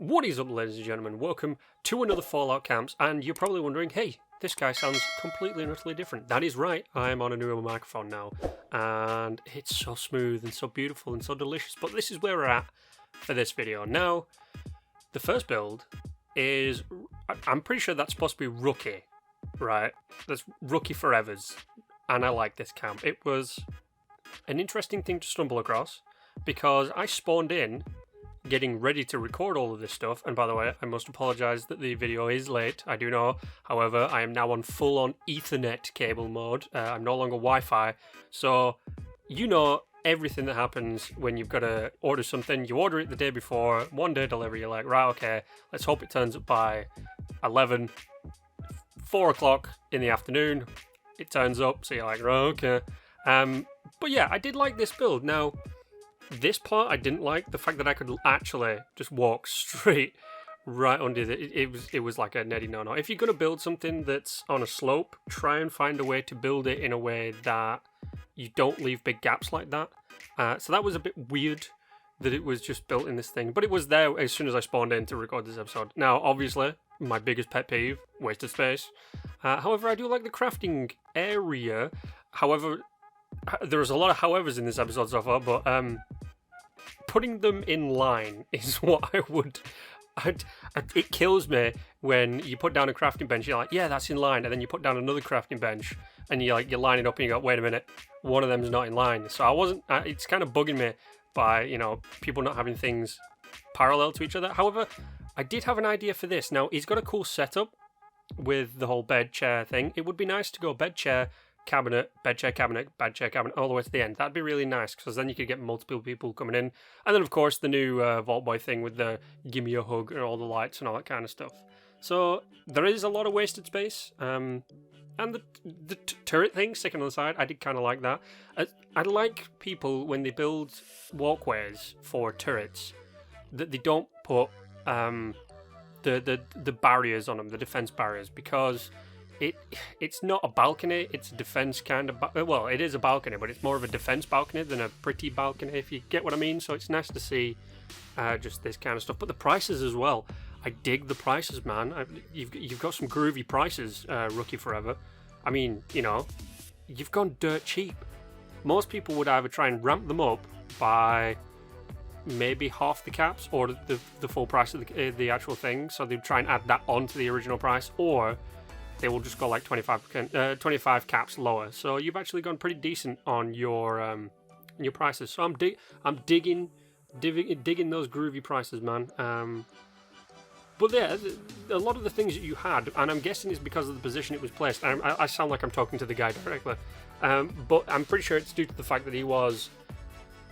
What is up, ladies and gentlemen? Welcome to another Fallout Camps, and you're probably wondering, hey, this guy sounds completely and utterly different. That is right, I'm on a newer microphone now, and it's so smooth and so beautiful and so delicious, but this is where we're at for this video. Now, the first build is, I'm pretty sure that's supposed to be Rookie, right? That's Rookie Forevers, and I like this camp. It was an interesting thing to stumble across, because I spawned in getting ready to record all of this stuff, and by the way, I must apologise that the video is late, I do know. However, I am now on full-on Ethernet cable mode. I'm no longer Wi-Fi, so you know everything that happens when you've got to order something. You order it the day before, one day delivery, you're like, right, okay, let's hope it turns up by 11, 4 o'clock in the afternoon, it turns up, so you're like, right, okay. But yeah, I did like this build. Now, this part I didn't like, the fact that I could actually just walk straight right under it was like a nutty no-no. If you're going to build something that's on a slope, try and find a way to build it in a way that you don't leave big gaps like that. So that was a bit weird that it was just built in this thing, but it was there as soon as I spawned in to record this episode. Now, obviously, my biggest pet peeve, wasted space. However, I do like the crafting area. However, there's a lot of howevers in this episode so far, but putting them in line is what I would... it kills me when you put down a crafting bench, you're like, yeah, that's in line, and then you put down another crafting bench, and you line it up, and you go, wait a minute, one of them's not in line. So I wasn't... it's kind of bugging me by, you know, people not having things parallel to each other. However, I did have an idea for this. Now, he's got a cool setup with the whole bed chair thing. It would be nice to go bed chair, cabinet, bed chair, cabinet, all the way to the end. That'd be really nice, because then you could get multiple people coming in. And then, of course, the new Vault Boy thing with the give me a hug and all the lights and all that kind of stuff. So there is a lot of wasted space. And the turret thing sticking on the side, I did kind of like that. I like people when they build walkways for turrets that they don't put the barriers on them, the defense barriers, because it's not a balcony, it's a defense kind of... well, it is a balcony, but it's more of a defense balcony than a pretty balcony, if you get what I mean. So it's nice to see just this kind of stuff. But the prices as well. I dig the prices, man. You've got some groovy prices, Rookie Forever. I mean, you know, you've gone dirt cheap. Most people would either try and ramp them up by maybe half the caps or the full price of the actual thing. So they'd try and add that onto the original price, or they will just go like 25 caps lower. So you've actually gone pretty decent on your prices. So I'm digging those groovy prices, man. But yeah, a lot of the things that you had, and I'm guessing it's because of the position it was placed. I sound like I'm talking to the guy directly, but I'm pretty sure it's due to the fact that he was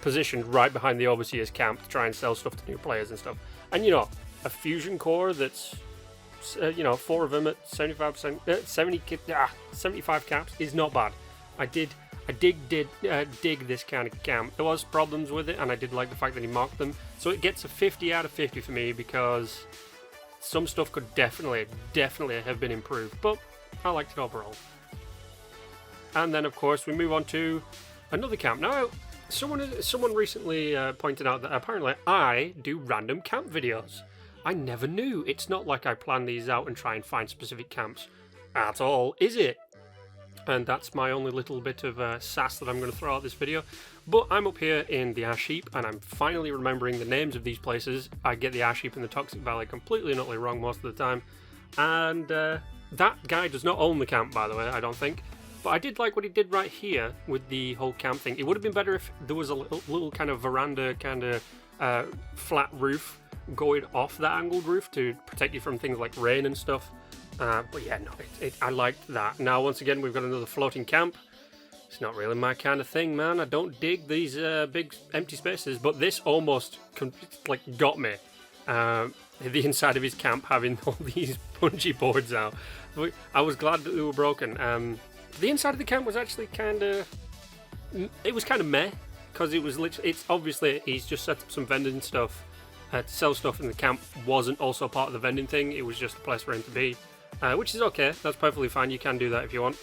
positioned right behind the Overseer's camp to try and sell stuff to new players and stuff. And you know, a fusion core that's 4 of them at 75%, 75 caps is not bad. I did dig this kind of camp. There was problems with it, and I did like the fact that he marked them. So it gets a 50 out of 50 for me, because some stuff could definitely have been improved, but I liked it overall. And then, of course, we move on to another camp. Now, someone recently pointed out that apparently I do random camp videos. I never knew. It's not like I plan these out and try and find specific camps at all, is it? And that's my only little bit of sass that I'm going to throw out this video. But I'm up here in the Ash Heap, and I'm finally remembering the names of these places. I get the Ash Heap and the Toxic Valley completely and utterly wrong most of the time. And that guy does not own the camp, by the way, I don't think. But I did like what he did right here with the whole camp thing. It would have been better if there was a little kind of veranda, kind of flat roof going off that angled roof to protect you from things like rain and stuff. But yeah, no, I liked that. Now, once again, we've got another floating camp. It's not really my kind of thing, man. I don't dig these big empty spaces, but this almost got me. The inside of his camp having all these bungee boards out. I was glad that they were broken. The inside of the camp was actually kind of meh, because it was literally, it's obviously he's just set up some vending stuff to sell stuff, and the camp wasn't also part of the vending thing. It was just a place for him to be, which is okay. That's perfectly fine. You can do that if you want.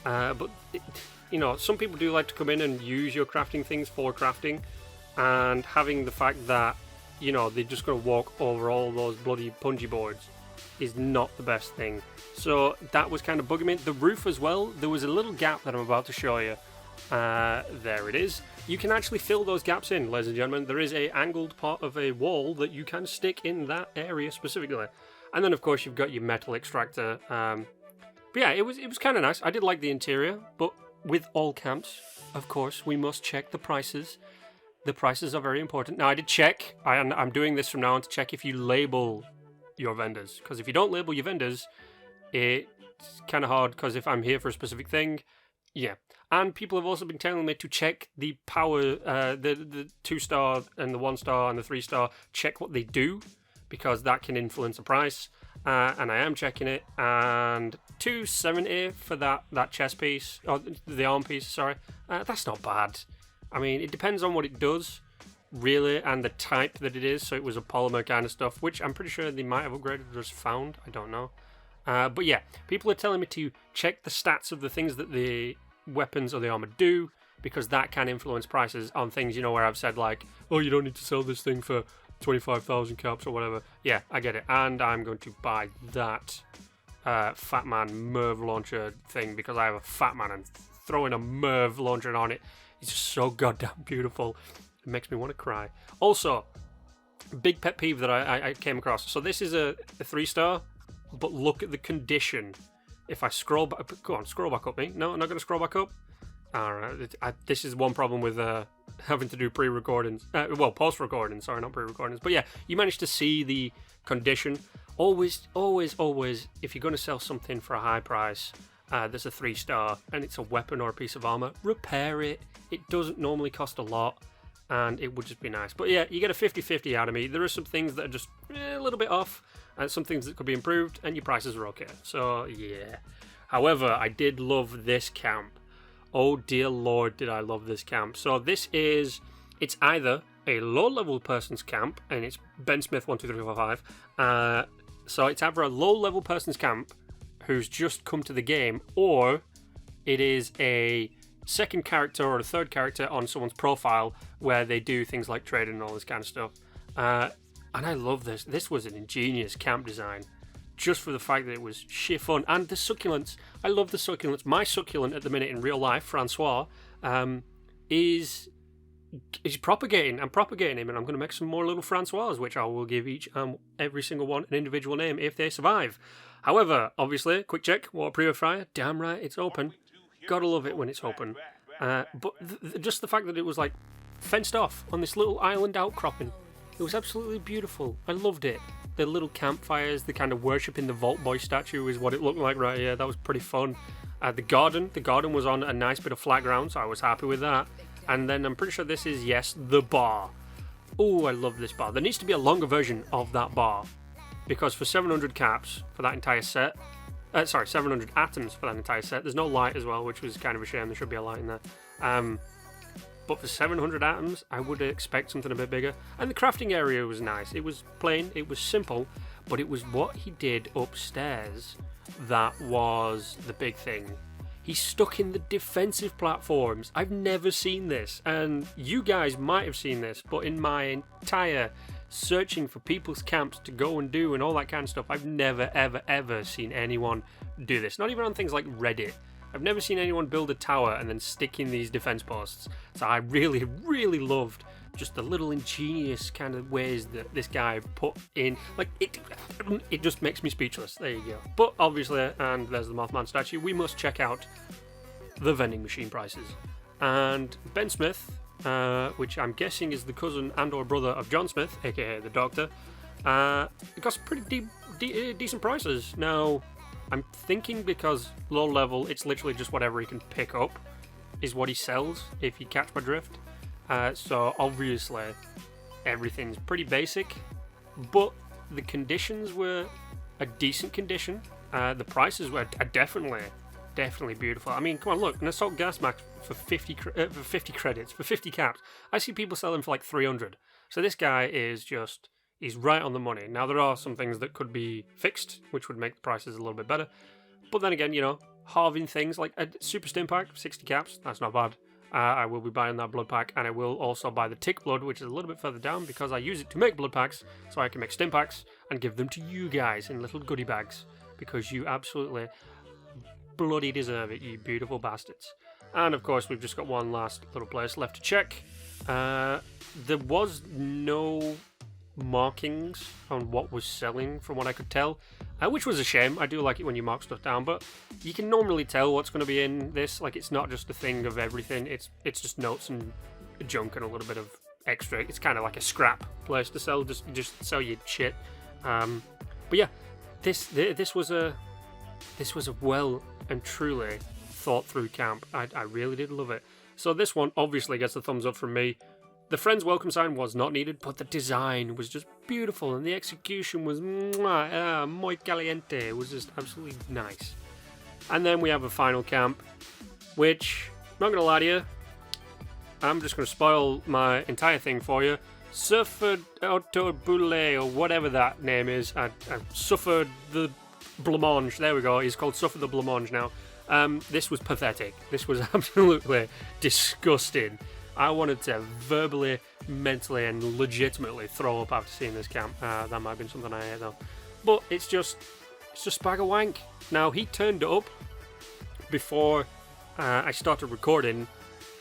But you know, some people do like to come in and use your crafting things for crafting, and having the fact that you know, they're just going to walk over all those bloody punji boards is not the best thing. So that was kind of bugging me. The roof as well, there was a little gap that I'm about to show you. There it is. You can actually fill those gaps in, ladies and gentlemen. There is a angled part of a wall that you can stick in that area specifically. And then, of course, you've got your metal extractor. But yeah, it was kind of nice. I did like the interior, but with all camps, of course, we must check the prices. The prices are very important. Now, I did check. I'm doing this from now on to check if you label your vendors. Because if you don't label your vendors, it's kind of hard. Because if I'm here for a specific thing, yeah. And people have also been telling me to check the power, the 2-star and the 1-star and the 3-star. Check what they do, because that can influence the price. And I am checking it. And $270 for that chest piece, or the arm piece. Sorry, that's not bad. I mean, it depends on what it does, really, and the type that it is. So it was a polymer kind of stuff, which I'm pretty sure they might have upgraded or just found. I don't know. But yeah, people are telling me to check the stats of the things that the weapons or the armor do, because that can influence prices on things, you know, where I've said like, oh, you don't need to sell this thing for 25,000 caps or whatever. Yeah, I get it. And I'm going to buy that Fat Man Merv launcher thing, because I have a Fat Man, and throwing a Merv launcher on it is just so goddamn beautiful. It makes me want to cry. Also, big pet peeve that I came across. So this is a 3-star, but look at the condition. If I scroll back, go on, scroll back up, me. No, I'm not going to scroll back up. Alright, this is one problem with having to do pre-recordings. Well, post-recordings, sorry, not pre-recordings. But yeah, you managed to see the condition. Always, if you're going to sell something for a high price, there's a 3-star, and it's a weapon or a piece of armor, repair it. It doesn't normally cost a lot, and it would just be nice. But yeah, you get a 50-50 out of me. There are some things that are just a little bit off, and some things that could be improved, and your prices are okay. So yeah. However, I did love this camp. Oh dear lord, did I love this camp. So it's either a low-level person's camp, and it's Ben Smith 12345. So it's either a low-level person's camp who's just come to the game, or it is a second character or a third character on someone's profile where they do things like trading and all this kind of stuff. And I love this. This was an ingenious camp design, just for the fact that it was sheer fun. And the succulents. I love the succulents. My succulent at the minute in real life, Francois, is propagating. I'm propagating him, and I'm going to make some more little Francois, which I will give every single one an individual name if they survive. However, obviously, quick check, water purifier, damn right, it's open. Gotta love it when it's open. But just the fact that it was like fenced off on this little island outcropping, it was absolutely beautiful. I loved it. The little campfires, the kind of worshipping the Vault Boy statue is what it looked like right here. That was pretty fun. The garden was on a nice bit of flat ground, so I was happy with that. And then I'm pretty sure this is, yes, the bar. Oh, I love this bar. There needs to be a longer version of that bar, because for 700 caps for that entire set, 700 atoms for that entire set, there's no light as well, which was kind of a shame. There should be a light in there. But for 700 atoms, I would expect something a bit bigger. And the crafting area was nice. It was plain, it was simple, but it was what he did upstairs that was the big thing. He stuck in the defensive platforms. I've never seen this, and you guys might have seen this, but in my entire searching for people's camps to go and do and all that kind of stuff, I've never, ever seen anyone do this. Not even on things like Reddit. I've never seen anyone build a tower and then stick in these defense posts. So I really, really loved just the little ingenious kind of ways that this guy put in. Like, it just makes me speechless. There you go. But obviously, and there's the Mothman statue, we must check out the vending machine prices. And Ben Smith, which I'm guessing is the cousin and or brother of John Smith, aka the Doctor, it got some pretty decent prices. Now, I'm thinking because low level, it's literally just whatever he can pick up is what he sells, if you catch my drift. So obviously everything's pretty basic, but the conditions were a decent condition. The prices were definitely beautiful. I mean, come on, look, an assault gas mask for 50 credits, for 50 caps. I see people selling for like 300. So this guy is just, he's right on the money. Now, there are some things that could be fixed, which would make the prices a little bit better. But then again, you know, halving things like a super stim pack, 60 caps, that's not bad. I will be buying that blood pack, and I will also buy the tick blood, which is a little bit further down because I use it to make blood packs, so I can make stim packs and give them to you guys in little goodie bags, because you absolutely bloody deserve it, you beautiful bastards. And of course, we've just got one last little place left to check. There was no markings on what was selling from what I could tell, which was a shame. I do like it when you mark stuff down, but you can normally tell what's going to be in this. Like, it's not just a thing of everything, it's just notes and junk and a little bit of extra. It's kind of like a scrap place to sell, just sell your shit. But yeah, this was a well and truly thought through camp. I really did love it. So this one obviously gets a thumbs up from me. The friends welcome sign was not needed, but the design was just beautiful, and the execution was muy caliente. It was just absolutely nice. And then we have a final camp, which, not gonna lie to you, I'm just gonna spoil my entire thing for you. Suffered Auto Boule, or whatever that name is. I suffered the blancmange. There we go. He's called Suffer the Blancmange now. This was pathetic. This was absolutely disgusting. I wanted to verbally, mentally, and legitimately throw up after seeing this camp. That might have been something I ate though. But it's just bag of wank. Now, he turned up before I started recording,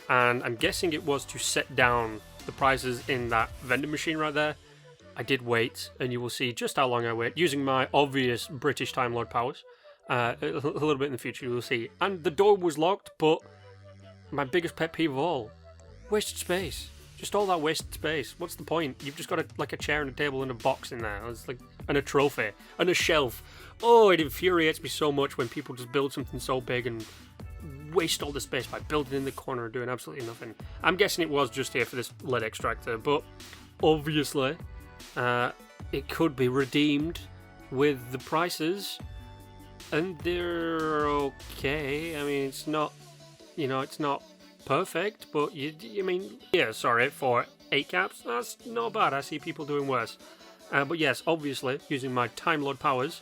and I'm guessing it was to set down the prices in that vending machine right there. I did wait, and you will see just how long I wait, using my obvious British Time Lord powers. A little bit in the future, you will see. And the door was locked, but my biggest pet peeve of all, wasted space. Just all that wasted space. What's the point? You've just got a chair and a table and a box in there. It's like, and a trophy and a shelf. Oh, it infuriates me so much when people just build something so big and waste all the space by building in the corner and doing absolutely nothing. I'm guessing it was just here for this lead extractor, but obviously it could be redeemed with the prices, and they're okay. I mean, it's not, it's not perfect, but sorry, for 8 caps, that's not bad. I see people doing worse. But yes, obviously, using my Time Lord powers,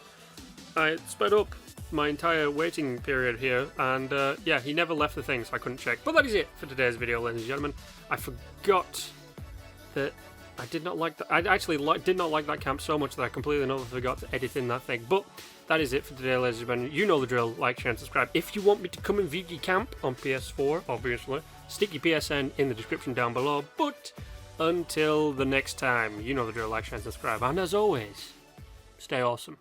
I sped up my entire waiting period here, and yeah, he never left the thing, so I couldn't check. But that is it for today's video, ladies and gentlemen. I forgot that I did not like that. I actually did not like that camp so much that I completely forgot to edit in that thing. But that is it for today, ladies and gentlemen. You know the drill. Like, share, and subscribe. If you want me to come and view your camp on PS4, obviously, stick your PSN in the description down below. But until the next time, you know the drill. Like, share, and subscribe. And as always, stay awesome.